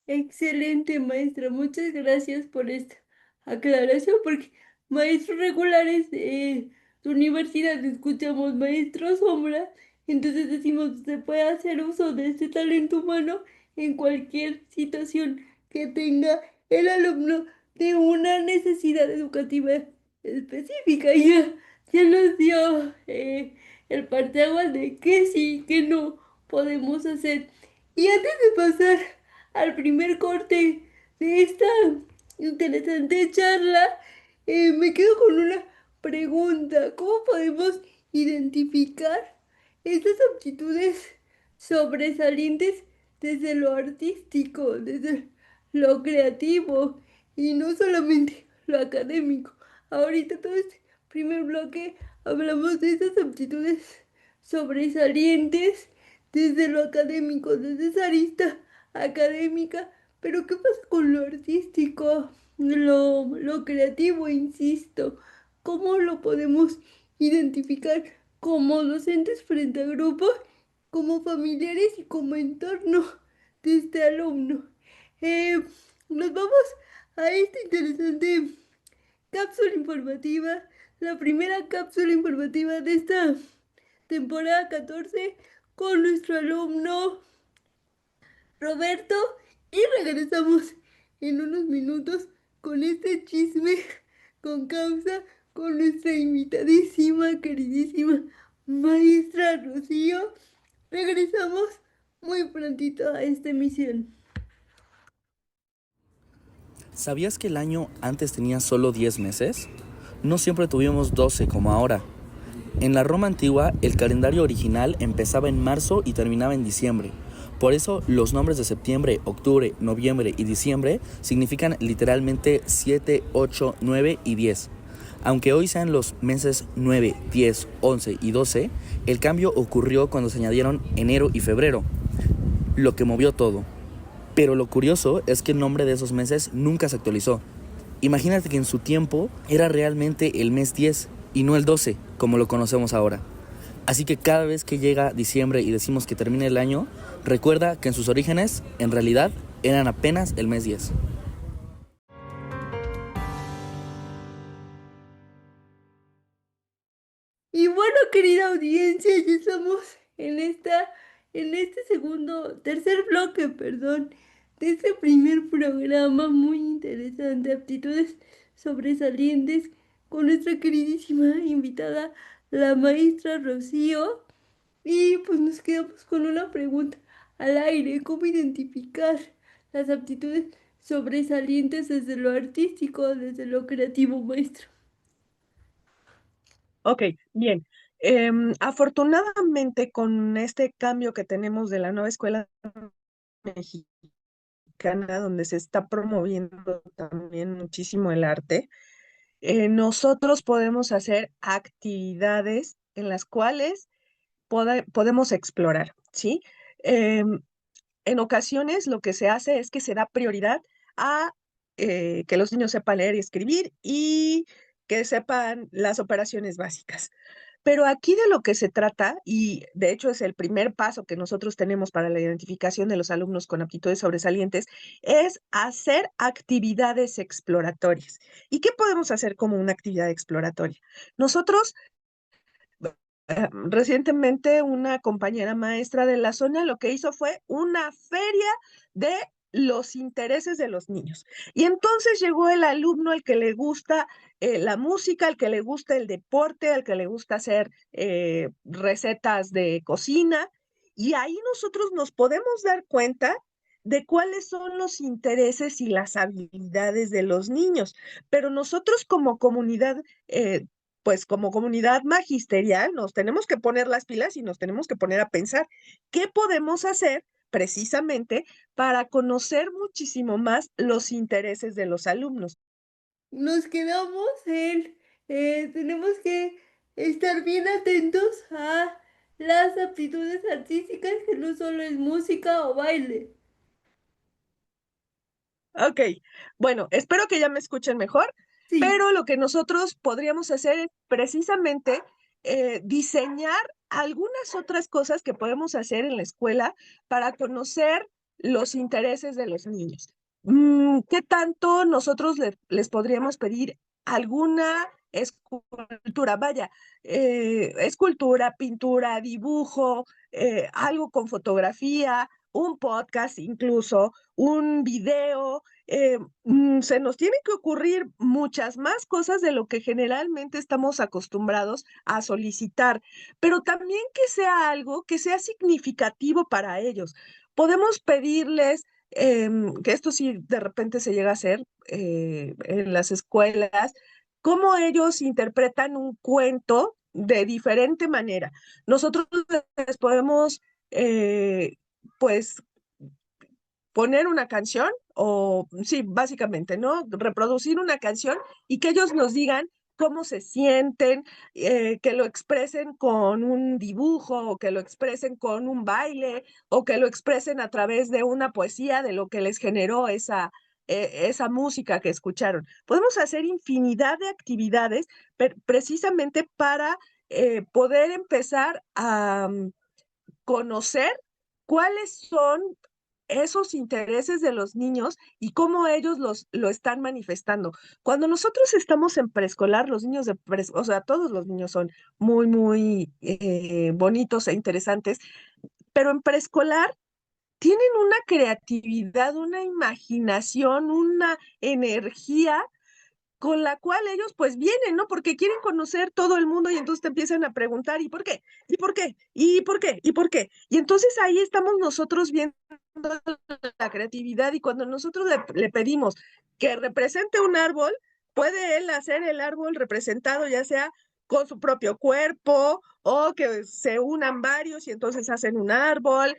Excelente, maestra. Muchas gracias por esta aclaración, porque maestros regulares de universidad escuchamos maestros sombra, entonces decimos se puede hacer uso de este talento humano en cualquier situación que tenga el alumno de una necesidad educativa específica. Y ya nos dio el parteaguas de que sí, que no podemos hacer. Y antes de pasar al primer corte de esta interesante charla, me quedo con una pregunta. ¿Cómo podemos identificar estas aptitudes sobresalientes desde lo artístico, desde lo creativo y no solamente lo académico? Ahorita todo este primer bloque hablamos de estas aptitudes sobresalientes desde lo académico, desde esa arista académica, pero ¿qué pasa con lo artístico, lo creativo, insisto? ¿Cómo lo podemos identificar como docentes frente a grupos, como familiares y como entorno de este alumno? Eh, Nos vamos a esta interesante cápsula informativa, la primera cápsula informativa de esta temporada 14 con nuestro alumno Roberto y regresamos en unos minutos con este chisme con causa con nuestra invitadísima, queridísima maestra Rocío. Regresamos muy prontito a esta emisión. ¿Sabías que el año antes tenía solo 10 meses? No siempre tuvimos 12 como ahora. En la Roma antigua, el calendario original empezaba en marzo y terminaba en diciembre. Por eso, los nombres de septiembre, octubre, noviembre y diciembre significan literalmente 7, 8, 9 y 10. Aunque hoy sean los meses 9, 10, 11 y 12, el cambio ocurrió cuando se añadieron enero y febrero, lo que movió todo. Pero lo curioso es que el nombre de esos meses nunca se actualizó. Imagínate que en su tiempo era realmente el mes 10 y no el 12, como lo conocemos ahora. Así que cada vez que llega diciembre y decimos que termina el año, recuerda que en sus orígenes, en realidad, eran apenas el mes 10. Y bueno, querida audiencia, ya estamos en este tercer bloque, perdón, de este primer programa muy interesante, aptitudes sobresalientes, con nuestra queridísima invitada, la maestra Rocío. Y pues nos quedamos con una pregunta al aire: ¿cómo identificar las aptitudes sobresalientes desde lo artístico, desde lo creativo, maestro? Ok, bien. Afortunadamente, con este cambio que tenemos de la nueva escuela mexicana, donde se está promoviendo también muchísimo el arte, nosotros podemos hacer actividades en las cuales podemos explorar, ¿sí? Em, en ocasiones lo que se hace es que se da prioridad a que los niños sepan leer y escribir y que sepan las operaciones básicas. Pero aquí de lo que se trata, y de hecho es el primer paso que nosotros tenemos para la identificación de los alumnos con aptitudes sobresalientes, es hacer actividades exploratorias. ¿Y qué podemos hacer como una actividad exploratoria? Nosotros recientemente una compañera maestra de la zona lo que hizo fue una feria de los intereses de los niños. Y entonces llegó el alumno al que le gusta la música, al que le gusta el deporte, al que le gusta hacer recetas de cocina. Y ahí nosotros nos podemos dar cuenta de cuáles son los intereses y las habilidades de los niños. Pero nosotros como comunidad pues como comunidad magisterial nos tenemos que poner las pilas y nos tenemos que poner a pensar qué podemos hacer precisamente para conocer muchísimo más los intereses de los alumnos. Nos quedamos tenemos que estar bien atentos a las aptitudes artísticas, que no solo es música o baile. Ok, bueno, espero que ya me escuchen mejor, Sí, pero lo que nosotros podríamos hacer es precisamente diseñar algunas otras cosas que podemos hacer en la escuela para conocer los intereses de los niños. ¿Qué tanto nosotros les podríamos pedir alguna escultura? Vaya, escultura, pintura, dibujo, algo con fotografía, un podcast incluso, un video. Se nos tienen que ocurrir muchas más cosas de lo que generalmente estamos acostumbrados a solicitar, pero también que sea algo que sea significativo para ellos. Podemos pedirles, que esto sí de repente se llega a hacer en las escuelas, cómo ellos interpretan un cuento de diferente manera. Nosotros les podemos, pues, poner una canción o sí, básicamente, ¿no? Reproducir una canción y que ellos nos digan cómo se sienten, que lo expresen con un dibujo o que lo expresen con un baile o que lo expresen a través de una poesía de lo que les generó esa música que escucharon. Podemos hacer infinidad de actividades precisamente para poder empezar a conocer cuáles son esos intereses de los niños y cómo ellos lo están manifestando. Cuando nosotros estamos en preescolar, los niños de preescolar, o sea, todos los niños son muy, muy bonitos e interesantes, pero en preescolar tienen una creatividad, una imaginación, una energía con la cual ellos pues vienen, ¿no? Porque quieren conocer todo el mundo y entonces te empiezan a preguntar, ¿y por qué? ¿Y por qué? ¿Y por qué? ¿Y por qué? Y entonces ahí estamos nosotros viendo la creatividad y cuando nosotros le pedimos que represente un árbol, puede él hacer el árbol representado ya sea con su propio cuerpo o que se unan varios y entonces hacen un árbol.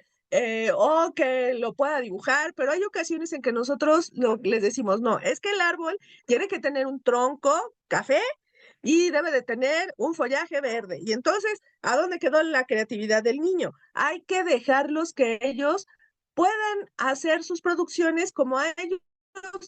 O que lo pueda dibujar, pero hay ocasiones en que nosotros les decimos, no, es que el árbol tiene que tener un tronco café y debe de tener un follaje verde. Y entonces, ¿a dónde quedó la creatividad del niño? Hay que dejarlos que ellos puedan hacer sus producciones como a ellos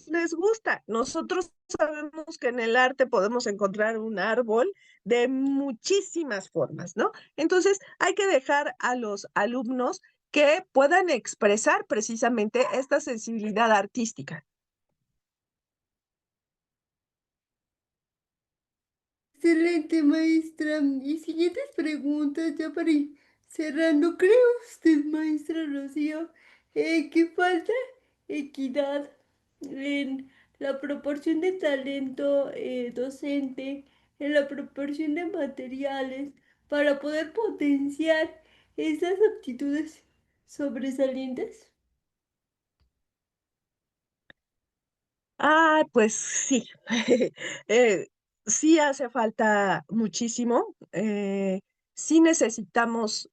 les gusta. Nosotros sabemos que en el arte podemos encontrar un árbol de muchísimas formas, ¿no? Entonces, hay que dejar a los alumnos que puedan expresar precisamente esta sensibilidad artística. Excelente, maestra. Y siguientes preguntas, ya para ir cerrando. ¿Cree usted, maestra Rocío, que falta equidad en la proporción de talento docente, en la proporción de materiales, para poder potenciar esas aptitudes sobresalientes? Ah, pues sí, eh, sí hace falta muchísimo, sí necesitamos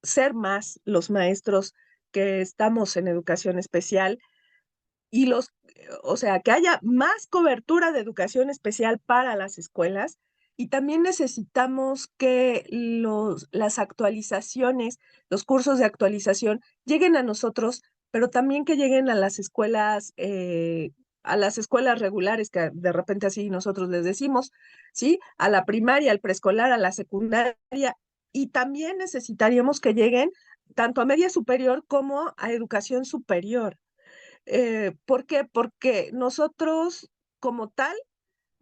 ser más los maestros que estamos en educación especial y o sea, que haya más cobertura de educación especial para las escuelas y también necesitamos que las actualizaciones, los cursos de actualización lleguen a nosotros, pero también que lleguen a las escuelas regulares, que de repente así nosotros les decimos, ¿sí? A la primaria, al preescolar, a la secundaria, y también necesitaríamos que lleguen tanto a media superior como a educación superior. ¿Por qué? Porque nosotros como tal,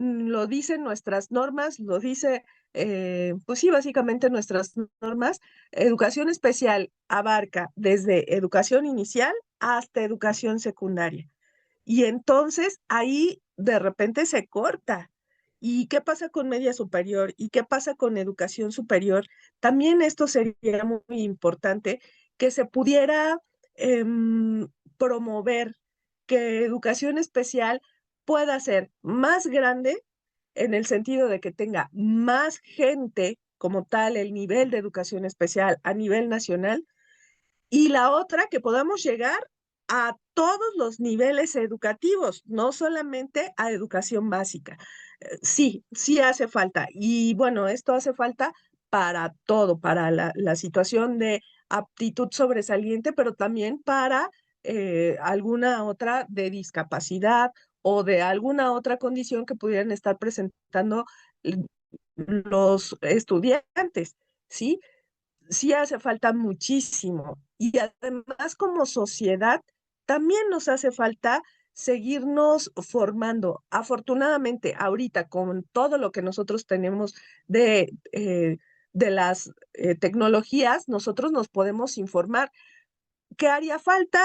lo dicen nuestras normas, lo dice, pues sí, básicamente nuestras normas, educación especial abarca desde educación inicial hasta educación secundaria. Y entonces ahí de repente se corta. ¿Y qué pasa con media superior? ¿Y qué pasa con educación superior? También esto sería muy importante que se pudiera promover que educación especial pueda ser más grande en el sentido de que tenga más gente como tal el nivel de educación especial a nivel nacional y la otra, que podamos llegar a todos los niveles educativos, no solamente a educación básica. Sí, sí hace falta. Y bueno, esto hace falta para todo, para la situación de aptitud sobresaliente, pero también para alguna otra de discapacidad o de alguna otra condición que pudieran estar presentando los estudiantes, ¿sí? Sí hace falta muchísimo. Y además como sociedad, también nos hace falta seguirnos formando. Afortunadamente, ahorita con todo lo que nosotros tenemos de las tecnologías, nosotros nos podemos informar. ¿Qué haría falta?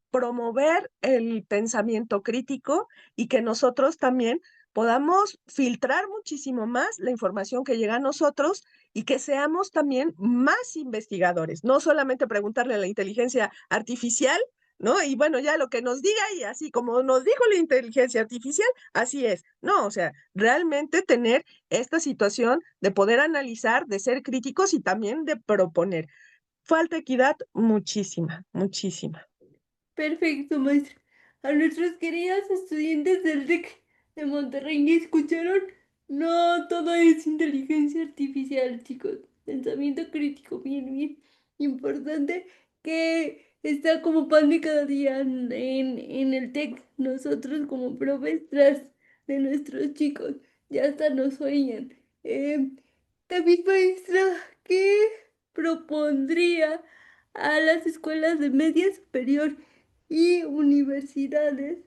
Promover el pensamiento crítico y que nosotros también podamos filtrar muchísimo más la información que llega a nosotros y que seamos también más investigadores, no solamente preguntarle a la inteligencia artificial, ¿no? Y bueno, ya lo que nos diga y así como nos dijo la inteligencia artificial, así es. No, o sea, realmente tener esta situación de poder analizar, de ser críticos y también de proponer. Falta equidad, muchísima, muchísima. Perfecto, maestra. A nuestros queridos estudiantes del TEC de Monterrey, ¿ya escucharon? No todo es inteligencia artificial, chicos. Pensamiento crítico, bien, bien. Importante que está como pan de cada día en el TEC. Nosotros como profes tras de nuestros chicos. Ya hasta nos oían. También, maestra, ¿qué propondría a las escuelas de media superior y universidades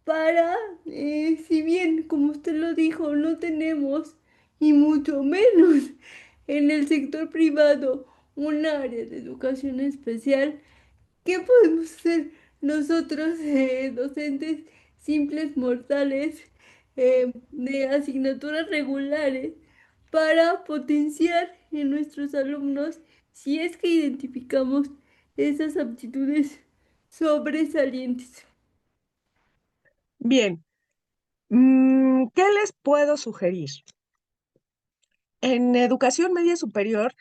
para, si bien, como usted lo dijo, no tenemos, y mucho menos en el sector privado, un área de educación especial. ¿Qué podemos hacer nosotros, docentes simples mortales, de asignaturas regulares, para potenciar en nuestros alumnos si es que identificamos esas aptitudes sobresalientes? Bien, ¿qué les puedo sugerir? En educación media superior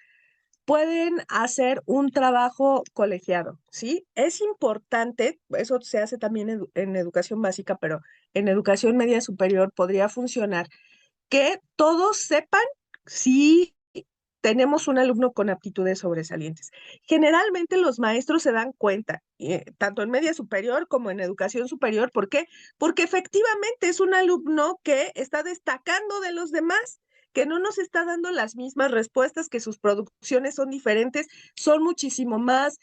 pueden hacer un trabajo colegiado, ¿sí? Es importante, eso se hace también en educación básica, pero en educación media superior podría funcionar que todos sepan si tenemos un alumno con aptitudes sobresalientes. Generalmente los maestros se dan cuenta, tanto en media superior como en educación superior. ¿Por qué? Porque efectivamente es un alumno que está destacando de los demás, que no nos está dando las mismas respuestas, que sus producciones son diferentes, son muchísimo más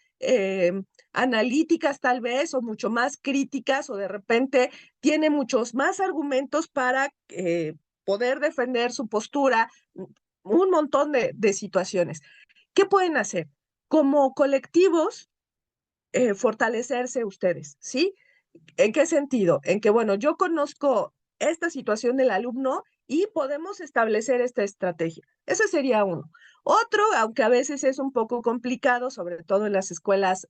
analíticas tal vez, o mucho más críticas, o de repente tiene muchos más argumentos para poder defender su postura, un montón de situaciones. ¿Qué pueden hacer? Como colectivos, fortalecerse ustedes, ¿sí? ¿En qué sentido? En que, bueno, yo conozco esta situación del alumno y podemos establecer esta estrategia. Ese sería uno. Otro, aunque a veces es un poco complicado, sobre todo en las escuelas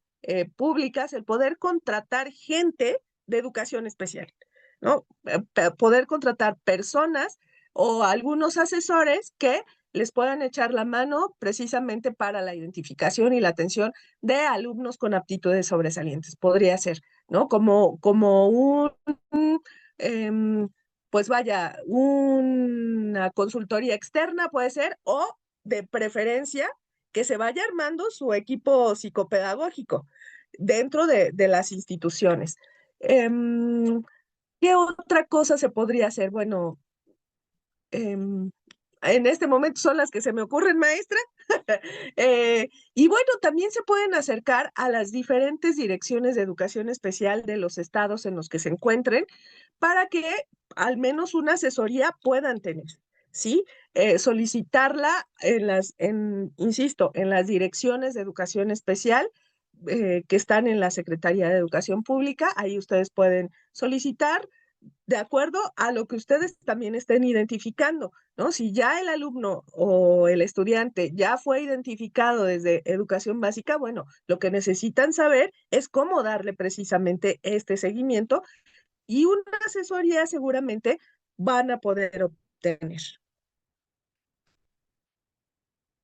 públicas, el poder contratar gente de educación especial, ¿no? Poder contratar personas o algunos asesores que les puedan echar la mano precisamente para la identificación y la atención de alumnos con aptitudes sobresalientes. Podría ser, ¿no? Como em, pues vaya, una consultoría externa puede ser, o de preferencia que se vaya armando su equipo psicopedagógico dentro de las instituciones. Em, ¿Qué otra cosa se podría hacer? Bueno, en este momento son las que se me ocurren, maestra. Y bueno, también se pueden acercar a las diferentes direcciones de educación especial de los estados en los que se encuentren para que al menos una asesoría puedan tener, ¿sí? Solicitarla insisto, en las direcciones de educación especial que están en la Secretaría de Educación Pública. Ahí ustedes pueden solicitar de acuerdo a lo que ustedes también estén identificando, ¿no? Si ya el alumno o el estudiante ya fue identificado desde educación básica, bueno, lo que necesitan saber es cómo darle precisamente este seguimiento, y una asesoría seguramente van a poder obtener.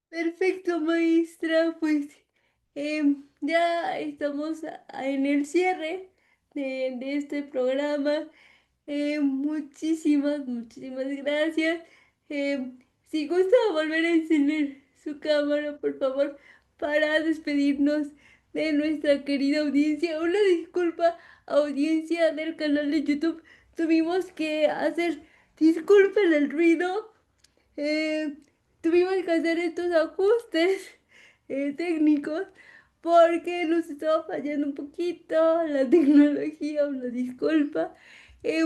Perfecto, maestra. Pues ya estamos en el cierre de este programa. Muchísimas gracias. Eh, si gusta volver a encender su cámara, por favor, para despedirnos de nuestra querida audiencia. Una disculpa, audiencia del canal de YouTube. Tuvimos que hacer, disculpen el ruido. eh, Tuvimos que hacer estos ajustes técnicos porque nos estaba fallando un poquito la tecnología, una disculpa.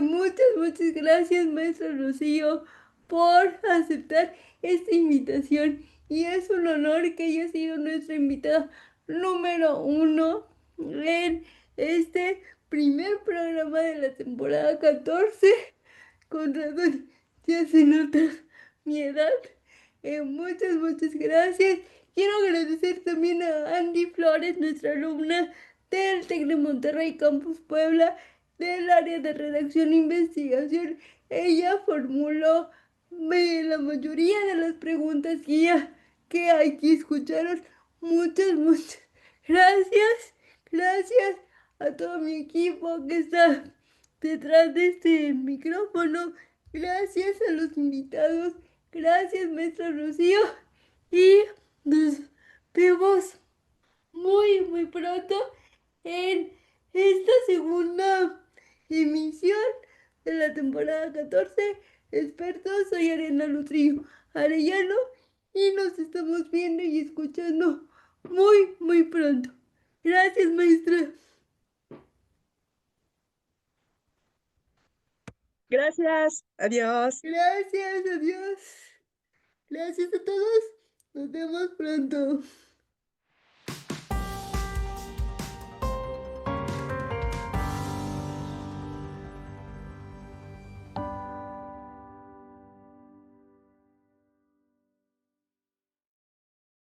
Muchas gracias, maestro Rocío, por aceptar esta invitación. Y es un honor que haya sido nuestra invitada número uno en este primer programa de la temporada 14. Con razón, ya se nota mi edad. Muchas gracias. Quiero agradecer también a Andy Flores, nuestra alumna del TEC de Monterrey Campus Puebla, del área de redacción e investigación. Ella formuló la mayoría de las preguntas guía que aquí escucharon. Muchas gracias. Gracias a todo mi equipo que está detrás de este micrófono. Gracias a los invitados. Gracias, maestra Rocío. Y nos vemos muy pronto en esta segunda emisión de la temporada 14. Expertos, soy Arena Lutrillo Arellano y nos estamos viendo y escuchando muy, muy pronto. Gracias, maestra. Gracias, adiós. Gracias, adiós. Gracias a todos. Nos vemos pronto.